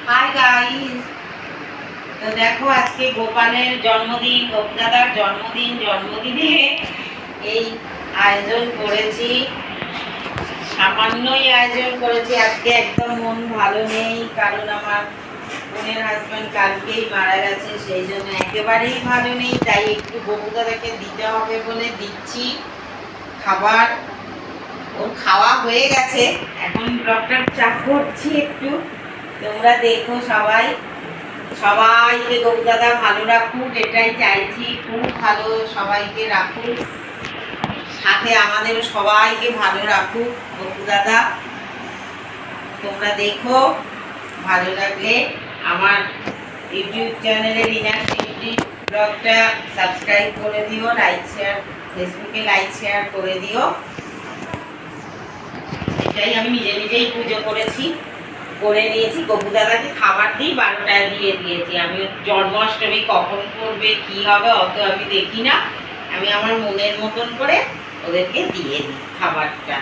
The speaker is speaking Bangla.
Hi guys. তো দেখো আজকে গোপালের জন্মদিন, গোপদাদার জন্মদিনে এই আয়োজন করেছি। সামান্যই আয়োজন করেছি। আজকে একদম মন ভালো নেই, কারণ আমার বোনের হাজব্যান্ড কালকেই মারা গেছে, সেই জন্য একেবারেই ভালো নেই। তাই একটু গোপদাদাকে দিতে হবে বলে দিচ্ছি খাবার। ওর খাওয়া হয়ে গেছে, এখন ব্লগটা চাপ করছি একটু। তোমরা দেখো, সবাইকে গোপদাদা ভালো রাখুক, এটাই চাইছি। খুব ভালো সবাইকে রাখুক, সাথে আমাদের সবাইকে ভালো রাখুক গোপদাদা। তোমরা দেখো, ভালো লাগলে আমার ইউটিউব চ্যানেলে রিনা শিল্পী ব্লগটা সাবস্ক্রাইব করে দিও, লাইক শেয়ার, ফেসবুকে লাইক শেয়ার করে দিও। এটাই আমি নিজেই পুজো করে নিয়েছি। গোপুদাদাকে খাবার দিই, 12টায় দিয়ে দিয়েছি। আমি জন্মাষ্টমী কখন করবে কি হবে অত আমি দেখি না, আমি আমার মনের মতন করে ওদেরকে দিয়ে দিই খাবারটা।